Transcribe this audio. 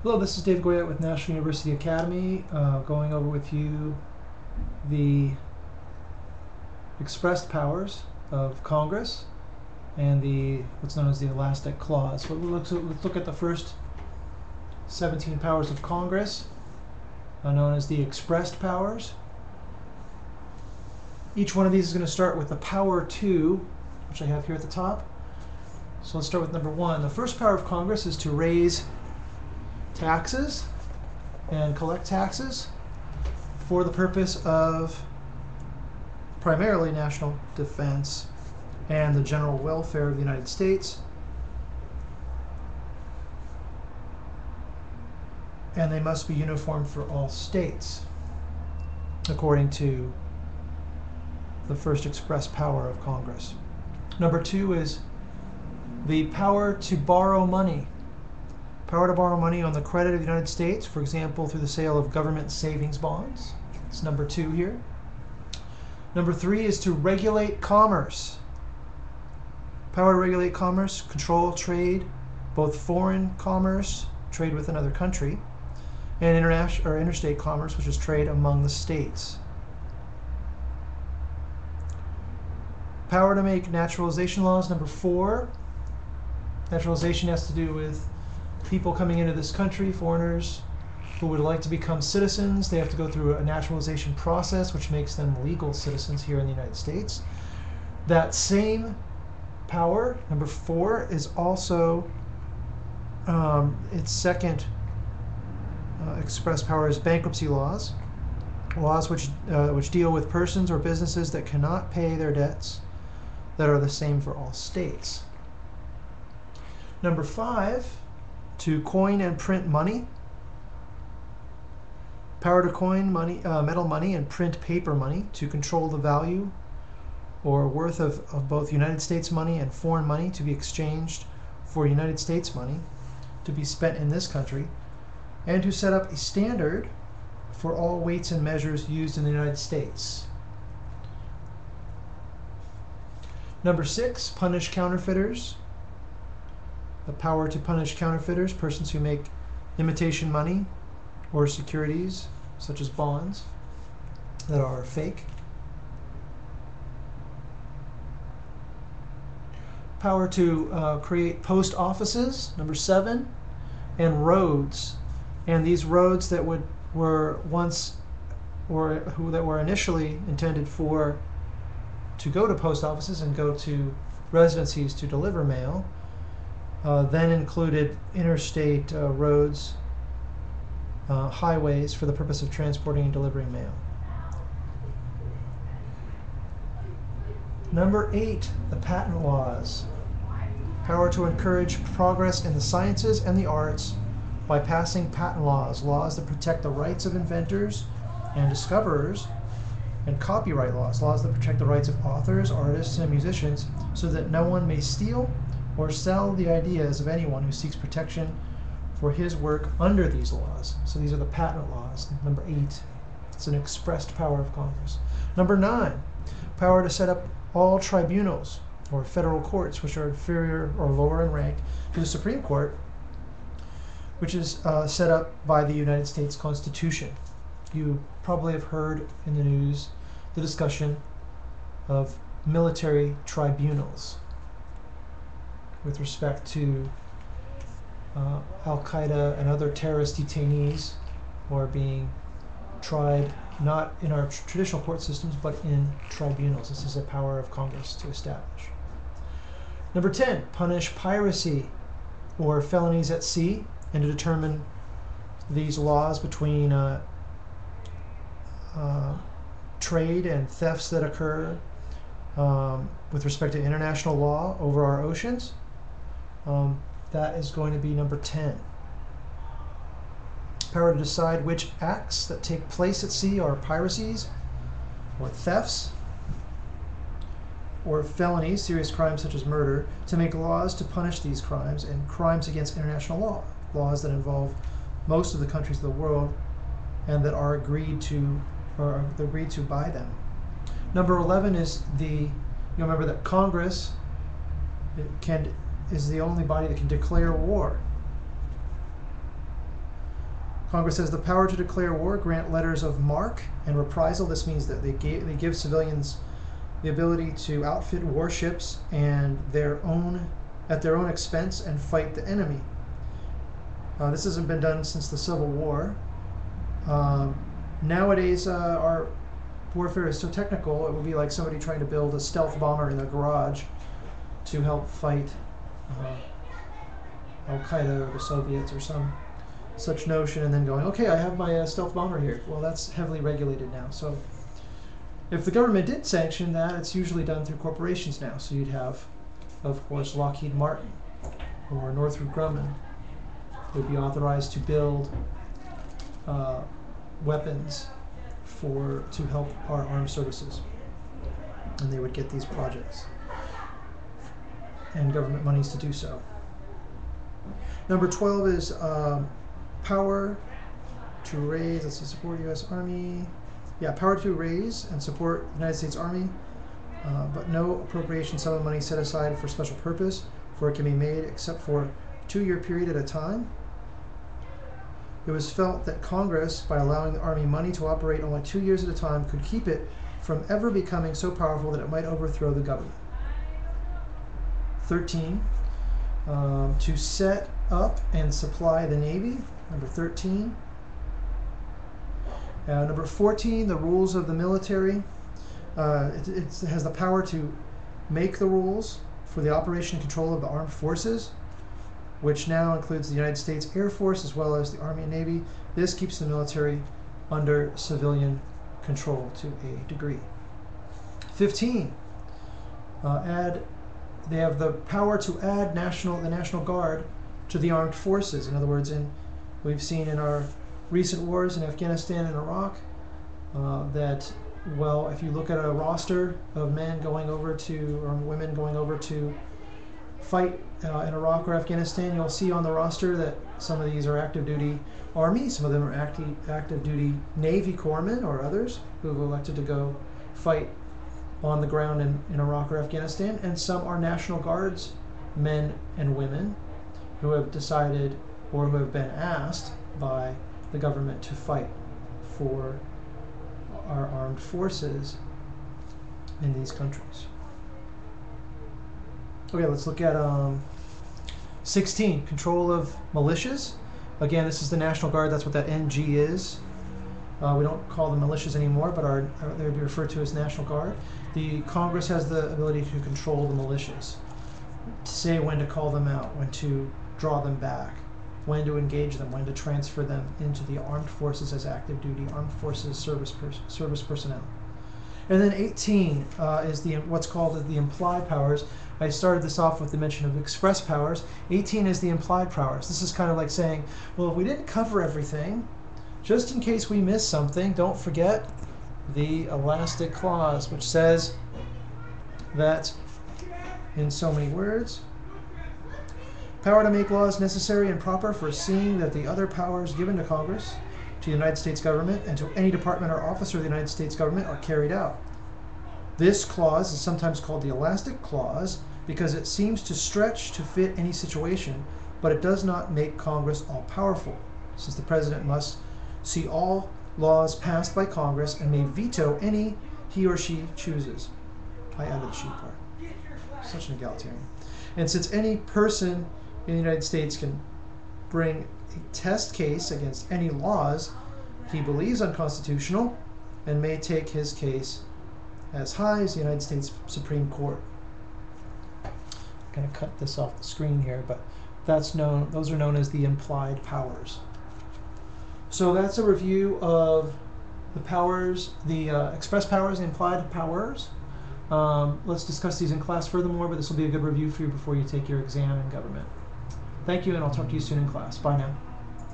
Hello, this is Dave Goyette with National University Academy, going over with you the expressed powers of Congress and the what's known as the elastic clause. So let's look at the first 17 powers of Congress, known as the expressed powers. Each one of these is going to start with the power 2, which I have here at the top. So let's start with number 1. The first power of Congress is to raise taxes and collect taxes for the purpose of primarily national defense and the general welfare of the United States. And they must be uniform for all states, according to the first express power of Congress. Number 2 is the power to borrow money. Power to borrow money on the credit of the United States, for example, through the sale of government savings bonds. It's number 2 here. Number 3 is to regulate commerce. Power to regulate commerce, control trade, both foreign commerce, trade with another country, and international or interstate commerce, which is trade among the states. Power to make naturalization laws, number 4. Naturalization has to do with people coming into this country, foreigners who would like to become citizens. They have to go through a naturalization process, which makes them legal citizens here in the United States. That same power, number 4, is also its second express power is bankruptcy laws. Laws which deal with persons or businesses that cannot pay their debts, that are the same for all states. Number 5, to coin and print money. Power to coin money, metal money and print paper money to control the value or worth of both United States money and foreign money to be exchanged for United States money to be spent in this country, and to set up a standard for all weights and measures used in the United States. Number 6, punish counterfeiters. The power to punish counterfeiters, persons who make imitation money or securities, such as bonds, that are fake. Power to create post offices, number 7, and roads. And these roads that were initially intended to go to post offices and go to residencies to deliver mail, then included interstate roads, highways for the purpose of transporting and delivering mail. Number 8, the patent laws. Power to encourage progress in the sciences and the arts by passing patent laws, laws that protect the rights of inventors and discoverers, and copyright laws, laws that protect the rights of authors, artists, and musicians, so that no one may steal or sell the ideas of anyone who seeks protection for his work under these laws. So these are the patent laws. Number 8, it's an expressed power of Congress. Number 9, power to set up all tribunals or federal courts, which are inferior or lower in rank to the Supreme Court, which is set up by the United States Constitution. You probably have heard in the news the discussion of military tribunals with respect to Al-Qaeda and other terrorist detainees who are being tried not in our traditional court systems but in tribunals. This is a power of Congress to establish. Number 10, punish piracy or felonies at sea, and to determine these laws between trade and thefts that occur with respect to international law over our oceans. That is going to be number 10. Power to decide which acts that take place at sea are piracies or thefts or felonies, serious crimes such as murder, to make laws to punish these crimes and crimes against international law, laws that involve most of the countries of the world and that are agreed to by them. Number 11 is you'll remember that Congress is the only body that can declare war. Congress has the power to declare war, grant letters of marque and reprisal. This means that they give civilians the ability to outfit warships and at their own expense and fight the enemy. This hasn't been done since the Civil War. Nowadays, our warfare is so technical, it would be like somebody trying to build a stealth bomber in a garage to help fight Al-Qaeda or the Soviets or some such notion, and then going, okay, I have my stealth bomber here. Well, that's heavily regulated now. So if the government did sanction that, it's usually done through corporations now. So you'd have, of course, Lockheed Martin or Northrop Grumman would be authorized to build weapons to help our armed services, and they would get these projects and government monies to do so. Number 12 is power to raise, let's see, support U.S. Army. Yeah, power to raise and support the United States Army, but no appropriation sum of money set aside for special purpose, for it can be made except for a 2-year period at a time. It was felt that Congress, by allowing the Army money to operate only 2 years at a time, could keep it from ever becoming so powerful that it might overthrow the government. 13, to set up and supply the Navy. Number 13. Number 14, the rules of the military. It has the power to make the rules for the operation and control of the armed forces, which now includes the United States Air Force as well as the Army and Navy. This keeps the military under civilian control to a degree. 15, they have the power to add the National Guard to the armed forces. In other words, we've seen in our recent wars in Afghanistan and Iraq that, well, if you look at a roster of men going over to, or women going over to fight in Iraq or Afghanistan, you'll see on the roster that some of these are active duty Army, some of them are active duty Navy corpsmen or others who have elected to go fight on the ground in Iraq or Afghanistan, and some are National Guards men and women who have decided or who have been asked by the government to fight for our armed forces in these countries. Okay, let's look at 16, control of militias. Again, this is the National Guard. That's what that NG is. We don't call them militias anymore, but they would be referred to as National Guard. The Congress has the ability to control the militias, to say when to call them out, when to draw them back, when to engage them, when to transfer them into the armed forces as active duty armed forces service personnel. And then 18 is what's called the implied powers. I started this off with the mention of express powers. 18 is the implied powers. This is kind of like saying, well, if we didn't cover everything, just in case we miss something, don't forget the elastic clause, which says that, in so many words, power to make laws necessary and proper for seeing that the other powers given to Congress, to the United States government, and to any department or officer of the United States government are carried out. This clause is sometimes called the elastic clause because it seems to stretch to fit any situation, but it does not make Congress all-powerful, since the president must see all laws passed by Congress and may veto any he or she chooses. I added the she part. Such an egalitarian. And since any person in the United States can bring a test case against any laws he believes unconstitutional and may take his case as high as the United States Supreme Court. I'm going to cut this off the screen here, but those are known as the implied powers. So that's a review of the powers, the express powers, the implied powers. Let's discuss these in class furthermore, but this will be a good review for you before you take your exam in government. Thank you, and I'll talk to you soon in class. Bye now.